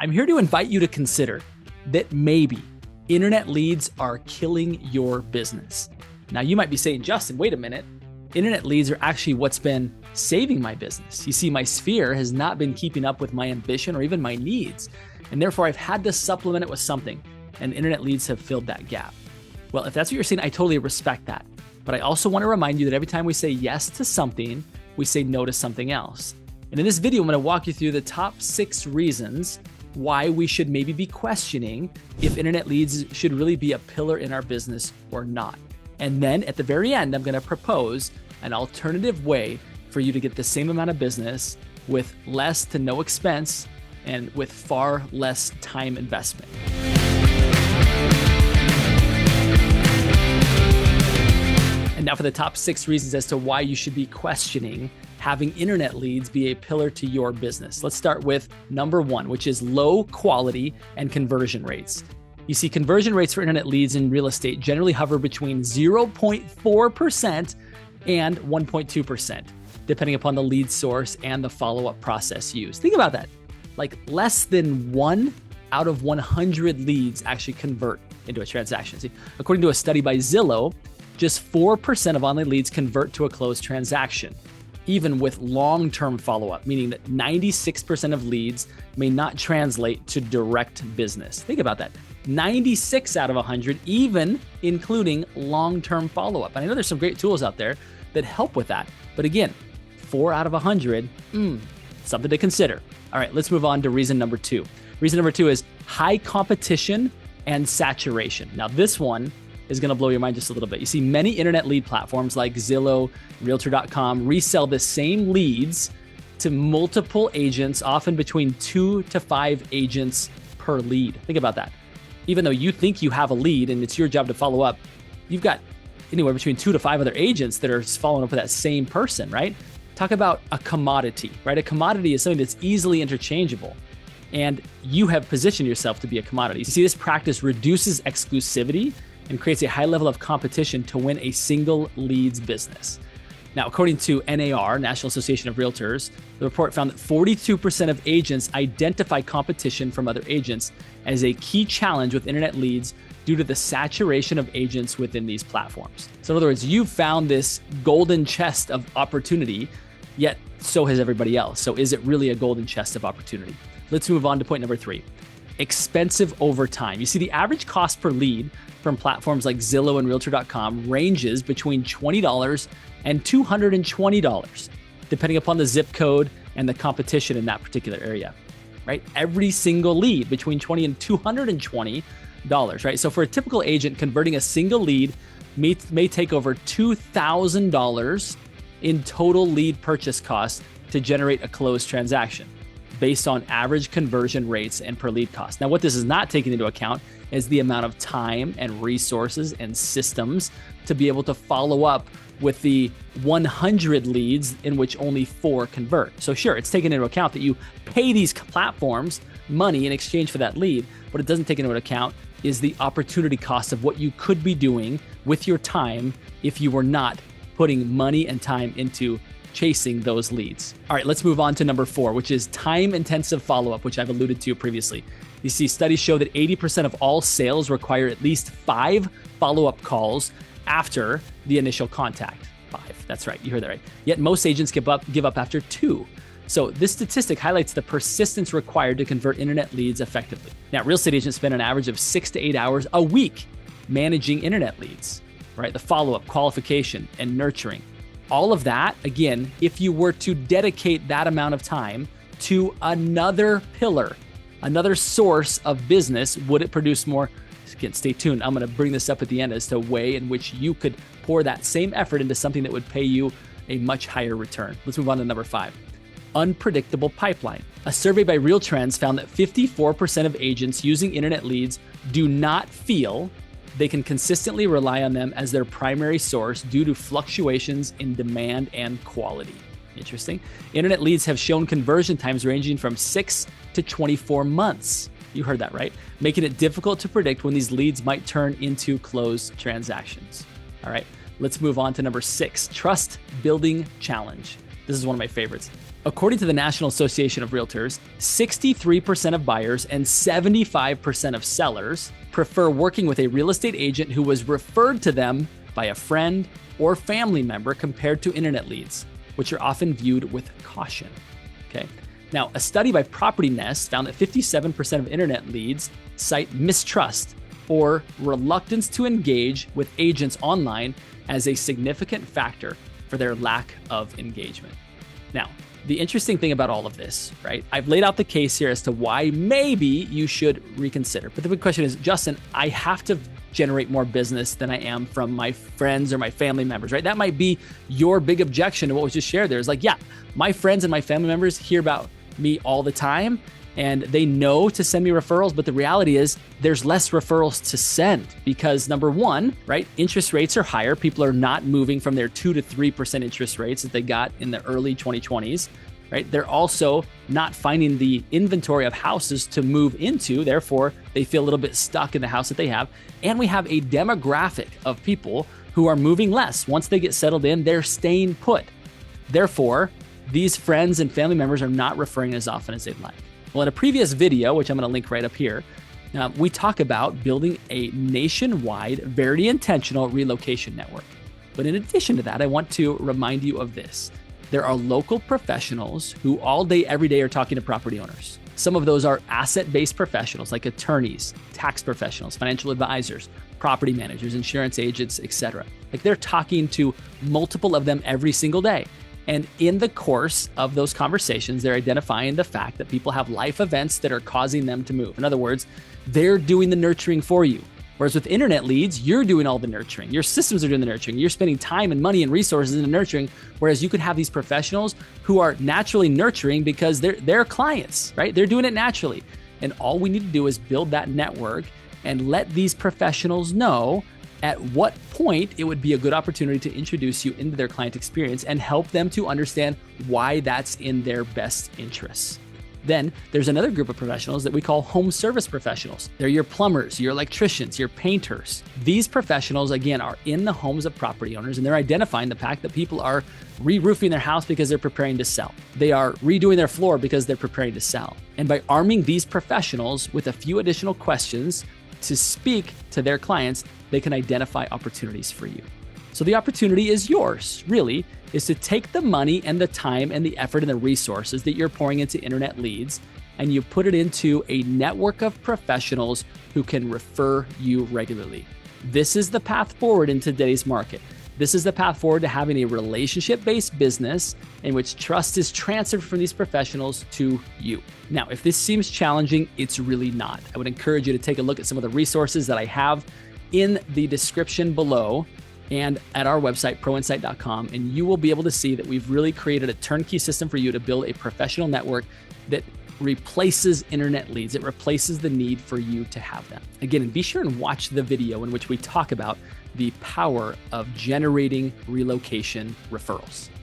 I'm here to invite you to consider that maybe internet leads are killing your business. Now, you might be saying, Justin, wait a minute. Internet leads are actually what's been saving my business. You see, my sphere has not been keeping up with my ambition or even my needs, and therefore I've had to supplement it with something, and internet leads have filled that gap. Well, if that's what you're saying, I totally respect that. But I also want to remind you that every time we say yes to something, we say no to something else. And in this video, I'm going to walk you through the top 6 reasons why we should maybe be questioning if internet leads should really be a pillar in our business or not. And then at the very end, I'm going to propose an alternative way for you to get the same amount of business with less to no expense and with far less time investment. And now for the top 6 reasons as to why you should be questioning having internet leads be a pillar to your business. Let's start with number 1, which is low quality and conversion rates. You see, conversion rates for internet leads in real estate generally hover between 0.4% and 1.2%, depending upon the lead source and the follow-up process used. Think about that. Like less than 1 out of 100 leads actually convert into a transaction. See, according to a study by Zillow, just 4% of online leads convert to a closed transaction, even with long-term follow-up, meaning that 96% of leads may not translate to direct business. Think about that. 96 out of 100, even including long-term follow-up. And I know there's some great tools out there that help with that. But again, 4 out of 100, something to consider. All right, let's move on to reason number 2. Reason number 2 is high competition and saturation. Now this one is going to blow your mind just a little bit. You see, many internet lead platforms like Zillow, Realtor.com resell the same leads to multiple agents, often between 2 to 5 agents per lead. Think about that. Even though you think you have a lead and it's your job to follow up, you've got anywhere between 2 to 5 other agents that are following up with that same person, right? Talk about a commodity, right? A commodity is something that's easily interchangeable, and you have positioned yourself to be a commodity. You see, this practice reduces exclusivity and creates a high level of competition to win a single leads business. Now, according to NAR, National Association of Realtors, the report found that 42% of agents identify competition from other agents as a key challenge with internet leads due to the saturation of agents within these platforms. So in other words, you've found this golden chest of opportunity, yet so has everybody else. So is it really a golden chest of opportunity? Let's move on to point number 3. Expensive over time. You see, the average cost per lead from platforms like Zillow and Realtor.com ranges between $20 and $220, depending upon the zip code and the competition in that particular area, right? Every single lead between $20 and $220, right? So for a typical agent, converting a single lead may take over $2,000 in total lead purchase costs to generate a closed transaction, based on average conversion rates and per lead cost. Now, what this is not taking into account is the amount of time and resources and systems to be able to follow up with the 100 leads in which only 4 convert. So sure, it's taken into account that you pay these platforms money in exchange for that lead. What it doesn't take into account is the opportunity cost of what you could be doing with your time if you were not putting money and time into chasing those leads. All right, let's move on to number 4, which is time-intensive follow-up, which I've alluded to previously. You see, studies show that 80% of all sales require at least 5 follow-up calls after the initial contact. 5, that's right, you heard that right. Yet most agents give up after 2. So this statistic highlights the persistence required to convert internet leads effectively. Now, real estate agents spend an average of 6 to 8 hours a week managing internet leads, right? The follow-up, qualification, and nurturing. All of that, again, if you were to dedicate that amount of time to another pillar, another source of business, would it produce more? Again, stay tuned. I'm going to bring this up at the end as to a way in which you could pour that same effort into something that would pay you a much higher return. Let's move on to number 5. Unpredictable pipeline. A survey by Real Trends found that 54% of agents using internet leads do not feel they can consistently rely on them as their primary source due to fluctuations in demand and quality. Interesting. Internet leads have shown conversion times ranging from 6 to 24 months. You heard that right, making it difficult to predict when these leads might turn into closed transactions. All right, let's move on to number 6, trust building challenge. This is one of my favorites. According to the National Association of Realtors, 63% of buyers and 75% of sellers prefer working with a real estate agent who was referred to them by a friend or family member compared to internet leads, which are often viewed with caution. Okay. Now, a study by Property Nest found that 57% of internet leads cite mistrust or reluctance to engage with agents online as a significant factor for their lack of engagement. Now, the interesting thing about all of this, right? I've laid out the case here as to why maybe you should reconsider. But the big question is, Justin, I have to generate more business than I am from my friends or my family members, right? That might be your big objection to what was just shared there. Is like, yeah, my friends and my family members hear about me all the time and they know to send me referrals, but the reality is there's less referrals to send because number one, right? Interest rates are higher. People are not moving from their 2 to 3% interest rates that they got in the early 2020s, right? They're also not finding the inventory of houses to move into. Therefore, they feel a little bit stuck in the house that they have. And we have a demographic of people who are moving less. Once they get settled in, they're staying put. Therefore, these friends and family members are not referring as often as they'd like. Well, in a previous video, which I'm going to link right up here, we talk about building a nationwide, very intentional relocation network. But in addition to that, I want to remind you of this. There are local professionals who all day, every day are talking to property owners. Some of those are asset-based professionals like attorneys, tax professionals, financial advisors, property managers, insurance agents, etc. Like they're talking to multiple of them every single day. And in the course of those conversations, they're identifying the fact that people have life events that are causing them to move. In other words, they're doing the nurturing for you. Whereas with internet leads, you're doing all the nurturing. Your systems are doing the nurturing. You're spending time and money and resources in the nurturing. Whereas you could have these professionals who are naturally nurturing because they're clients, right? They're doing it naturally. And all we need to do is build that network and let these professionals know at what point it would be a good opportunity to introduce you into their client experience and help them to understand why that's in their best interests. Then there's another group of professionals that we call home service professionals. They're your plumbers, your electricians, your painters. These professionals, again, are in the homes of property owners and they're identifying the fact that people are re-roofing their house because they're preparing to sell. They are redoing their floor because they're preparing to sell. And by arming these professionals with a few additional questions to speak to their clients, they can identify opportunities for you. So the opportunity is yours, really, is to take the money and the time and the effort and the resources that you're pouring into internet leads, and you put it into a network of professionals who can refer you regularly. This is the path forward in today's market. This is the path forward to having a relationship-based business in which trust is transferred from these professionals to you. Now, if this seems challenging, it's really not. I would encourage you to take a look at some of the resources that I have in the description below and at our website, ProInsight.com, and you will be able to see that we've really created a turnkey system for you to build a professional network that replaces internet leads. It replaces the need for you to have them. Again, and be sure and watch the video in which we talk about the power of generating relocation referrals.